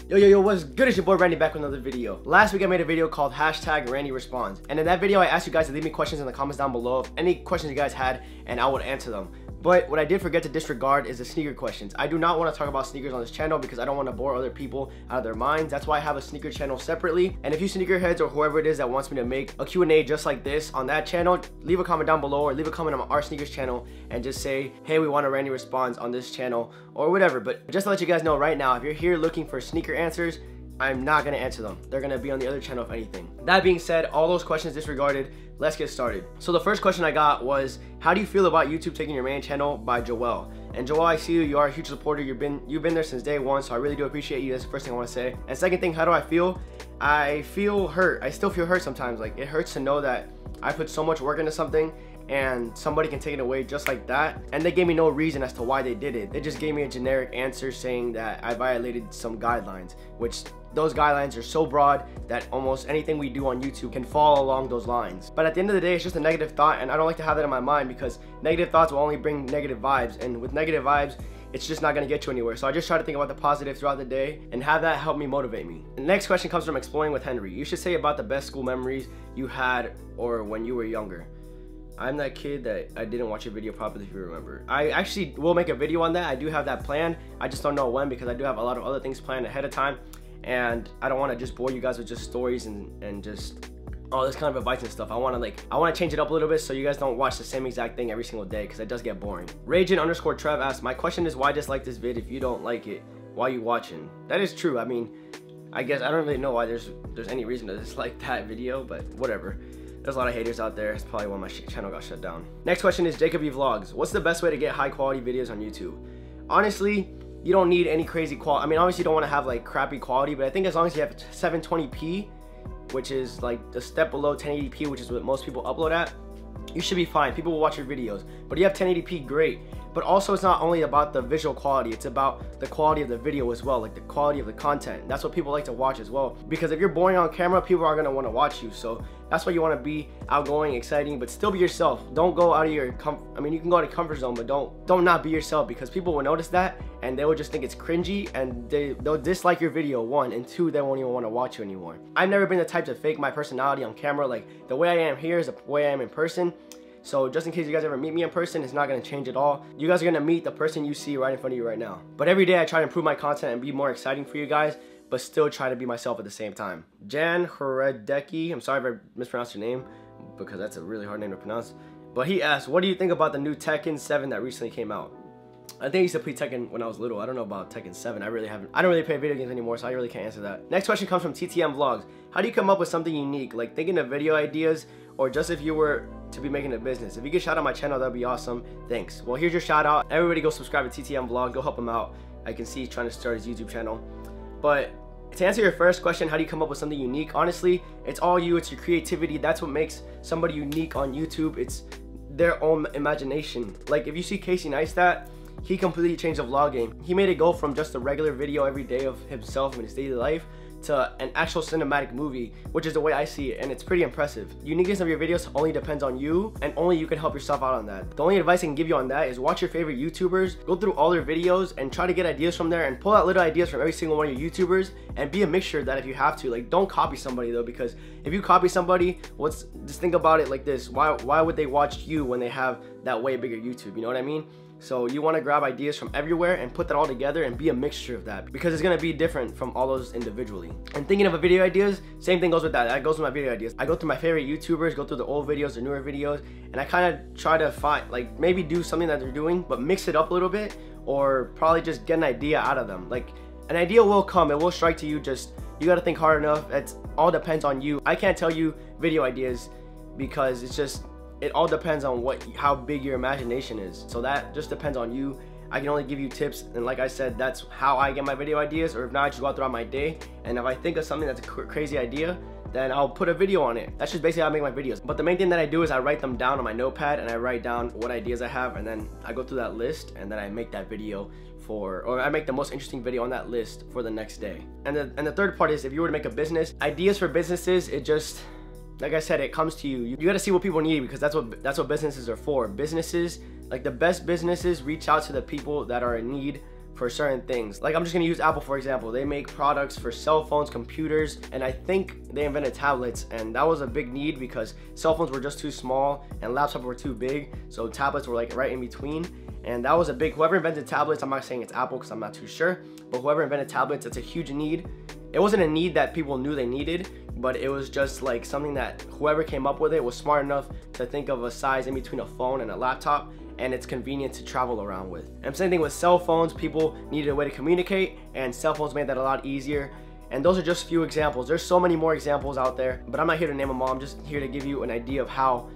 Yo, what's good? It's your boy Randy back with another video. Last week I made a video called #RandyResponds, and in that video I asked you guys to leave me questions in the comments down below of any questions you guys had, and I would answer them. But what I did forget to disregard is the sneaker questions. I do not want to talk about sneakers on this channel because I don't want to bore other people out of their minds. That's why I have a sneaker channel separately. And if you sneakerheads or whoever it is that wants me to make a Q&A just like this on that channel, leave a comment down below or leave a comment on our sneakers channel and just say, hey, we want a Randy Responds on this channel or whatever. But just to let you guys know right now, if you're here looking for sneaker answers, I'm not going to answer them. They're going to be on the other channel if anything. That being said, all those questions disregarded, let's get started. So the first question I got was, how do you feel about YouTube taking your main channel by Joel? And Joel, I see you. You are a huge supporter. You've been there since day one, so I really do appreciate you. That's the first thing I want to say. And second thing, how do I feel? I feel hurt. I still feel hurt sometimes. Like, it hurts to know that I put so much work into something and somebody can take it away just like that, and they gave me no reason as to why they did it. They just gave me a generic answer saying that I violated some guidelines, which those guidelines are so broad that almost anything we do on YouTube can fall along those lines. But at the end of the day, it's just a negative thought, and I don't like to have that in my mind because negative thoughts will only bring negative vibes, and with negative vibes, it's just not going to get you anywhere. So I just try to think about the positive throughout the day and have that help me motivate me. The next question comes from Exploring with Henry. You should say about the best school memories you had or when you were younger. I'm that kid that I didn't watch a video properly, if you remember. I actually will make a video on that. I do have that planned. I just don't know when because I do have a lot of other things planned ahead of time. And I don't want to just bore you guys with just stories and just all this kind of advice and stuff. I want to change it up a little bit so you guys don't watch the same exact thing every single day because it does get boring. Ragin_Trev asks, my question is why dislike this vid if you don't like it? Why you watching? That is true. I mean, I guess I don't really know why there's any reason to dislike that video, but whatever. There's a lot of haters out there. It's probably why my channel got shut down. Next question is Jacob E Vlogs. What's the best way to get high quality videos on YouTube? Honestly, you don't need any crazy quality. I mean, obviously you don't want to have like crappy quality, but I think as long as you have 720p, which is like the step below 1080p, which is what most people upload at, you should be fine. People will watch your videos. But you have 1080p, great. But also it's not only about the visual quality, it's about the quality of the video as well, like the quality of the content. That's what people like to watch as well. Because if you're boring on camera, people are gonna wanna watch you. So that's why you wanna be outgoing, exciting, but still be yourself. Don't go out of your I mean, you can go out of comfort zone, but don't not be yourself because people will notice that and they will just think it's cringy and they'll dislike your video, one, and two, they won't even wanna watch you anymore. I've never been the type to fake my personality on camera. Like the way I am here is the way I am in person. So just in case you guys ever meet me in person, it's not going to change at all. You guys are going to meet the person you see right in front of you right now. But every day I try to improve my content and be more exciting for you guys, but still try to be myself at the same time. Jan Horedecki, I'm sorry if I mispronounced your name because that's a really hard name to pronounce. But he asked, what do you think about the new Tekken 7 that recently came out? I think I used to play Tekken when I was little. I don't know about Tekken 7. I don't really play video games anymore, so I really can't answer that. Next question comes from TTM Vlogs. How do you come up with something unique, like thinking of video ideas, or just if you were to be making a business? If you get shout out my channel, that'd be awesome. Thanks. Well, here's your shout out. Everybody go subscribe to TTM Vlog. Go help him out. I can see he's trying to start his YouTube channel. But to answer your first question, how do you come up with something unique? Honestly, it's all you. It's your creativity. That's what makes somebody unique on YouTube. It's their own imagination. Like if you see Casey Neistat, he completely changed the vlog game. He made it go from just a regular video every day of himself and his daily life to an actual cinematic movie, which is the way I see it, and it's pretty impressive. The uniqueness of your videos only depends on you, and only you can help yourself out on that. The only advice I can give you on that is watch your favorite YouTubers, go through all their videos, and try to get ideas from there, and pull out little ideas from every single one of your YouTubers, and be a mixture of that if you have to. Like, don't copy somebody though, because if you copy somebody, just think about it like this. Why would they watch you when they have that way bigger YouTube? You know what I mean? So you want to grab ideas from everywhere and put that all together and be a mixture of that because it's going to be different from all those individually. And thinking of a video ideas, same thing goes with that. That goes with my video ideas. I go through my favorite YouTubers, go through the old videos, the newer videos, and I kind of try to find, like, maybe do something that they're doing, but mix it up a little bit, or probably just get an idea out of them. Like, an idea will come, it will strike to you, just, you got to think hard enough. It all depends on you. I can't tell you video ideas because it all depends on how big your imagination is. So that just depends on you. I can only give you tips, and like I said, that's how I get my video ideas, or if not, I just go out throughout my day, and if I think of something that's a crazy idea, then I'll put a video on it. That's just basically how I make my videos. But the main thing that I do is I write them down on my notepad, and I write down what ideas I have, and then I go through that list, and then I make that video or I make the most interesting video on that list for the next day. And the third part is, if you were to make a business, ideas for businesses, it just, like I said, it comes to you. You got to see what people need because that's what businesses are for. Businesses, like the best businesses, reach out to the people that are in need for certain things. Like, I'm just gonna use Apple for example. They make products for cell phones, computers, and I think they invented tablets, and that was a big need because cell phones were just too small and laptops were too big, so tablets were like right in between. And that was a big, whoever invented tablets, I'm not saying it's Apple because I'm not too sure, but whoever invented tablets, it's a huge need. It wasn't a need that people knew they needed, but it was just like something that whoever came up with it was smart enough to think of a size in between a phone and a laptop, and it's convenient to travel around with. And same thing with cell phones. People needed a way to communicate, and cell phones made that a lot easier. And those are just few examples. There's so many more examples out there, but I'm not here to name them all. I'm just here to give you an idea of how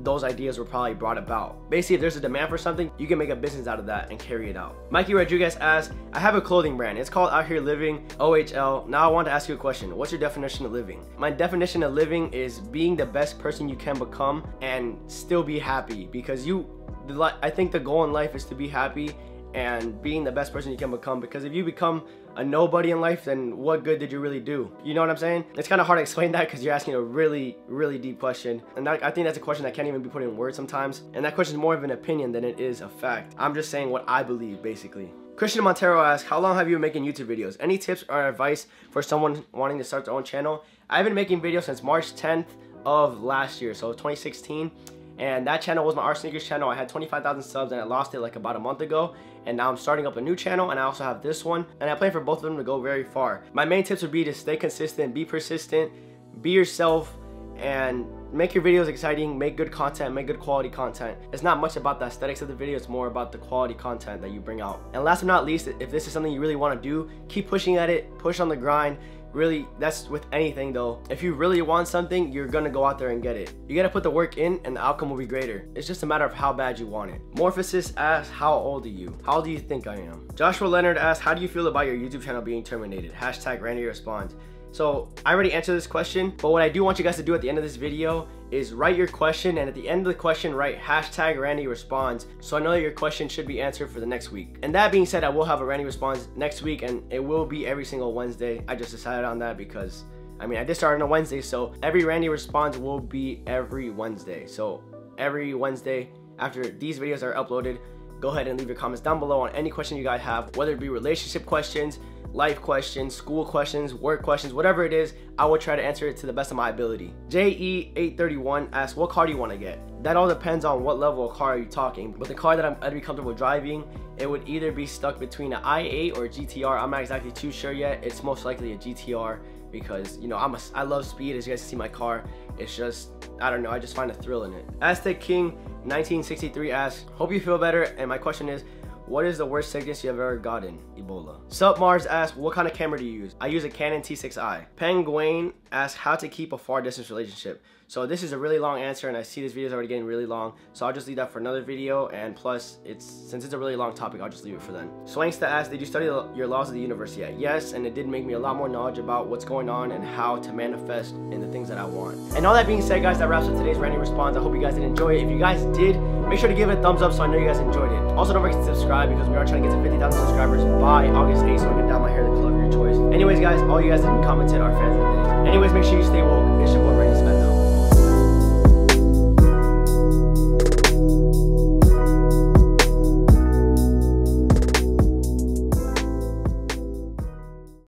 those ideas were probably brought about. Basically, if there's a demand for something, you can make a business out of that and carry it out. Mikey Rodriguez asks, I have a clothing brand. It's called Out Here Living, OHL. Now I want to ask you a question. What's your definition of living? My definition of living is being the best person you can become and still be happy, because I think the goal in life is to be happy and being the best person you can become, because if you become a nobody in life, then what good did you really do? You know what I'm saying? It's kind of hard to explain that because you're asking a really, really deep question. And I think that's a question that can't even be put in words sometimes. And that question is more of an opinion than it is a fact. I'm just saying what I believe, basically. Christian Montero asks, how long have you been making YouTube videos? Any tips or advice for someone wanting to start their own channel? I've been making videos since March 10th of last year, so 2016. And that channel was my Art Sneakers channel. I had 25,000 subs and I lost it like about a month ago. And now I'm starting up a new channel, and I also have this one. And I plan for both of them to go very far. My main tips would be to stay consistent, be persistent, be yourself, and make your videos exciting, make good content, make good quality content. It's not much about the aesthetics of the video, it's more about the quality content that you bring out. And last but not least, if this is something you really want to do, keep pushing at it, push on the grind. Really, that's with anything though. If you really want something, you're gonna go out there and get it. You gotta put the work in and the outcome will be greater. It's just a matter of how bad you want it. Morphosis asks, how old are you? How old do you think I am? Joshua Leonard asks, how do you feel about your YouTube channel being terminated? Hashtag Randy responds. So I already answered this question, but what I do want you guys to do at the end of this video is write your question, and at the end of the question write hashtag Randy responds, so I know that your question should be answered for the next week. And that being said, I will have a Randy responds next week, and it will be every single Wednesday. I just decided on that because I did start on a Wednesday, so every Randy responds will be every Wednesday. So every Wednesday after these videos are uploaded, go ahead and leave your comments down below on any question you guys have, whether it be relationship questions, life questions, school questions, work questions, whatever it is. I will try to answer it to the best of my ability. JE831 asks, what car do you want to get? That all depends on what level of car are you talking, but the car that I'd be comfortable driving, it would either be stuck between an i8 or a GTR. I'm not exactly too sure yet. It's most likely a GTR because, you know, I love speed. As you guys can see my car, it's just, I don't know, I just find a thrill in it. Aztec King 1963 asks, hope you feel better, and my question is, what is the worst sickness you have ever gotten? Ebola. Sup Mars asks, what kind of camera do you use? I use a Canon T6i. Penguin asks, how to keep a far distance relationship. So this is a really long answer, and I see this video is already getting really long, so I'll just leave that for another video. And plus, since it's a really long topic, I'll just leave it for then. Swangsta asks, did you study your laws of the universe yet? Yes, and it did make me a lot more knowledge about what's going on and how to manifest in the things that I want. And all that being said, guys, that wraps up today's Randy Responds. I hope you guys did enjoy it. If you guys did, make sure to give it a thumbs up so I know you guys enjoyed it. Also, don't forget to subscribe because we are trying to get to 50,000 subscribers by August 8th, so I can dye my hair the color of your choice. Anyways, guys, all you guys that commented are fans of the day. Anyways, make sure you stay woke. It's your boy Randy.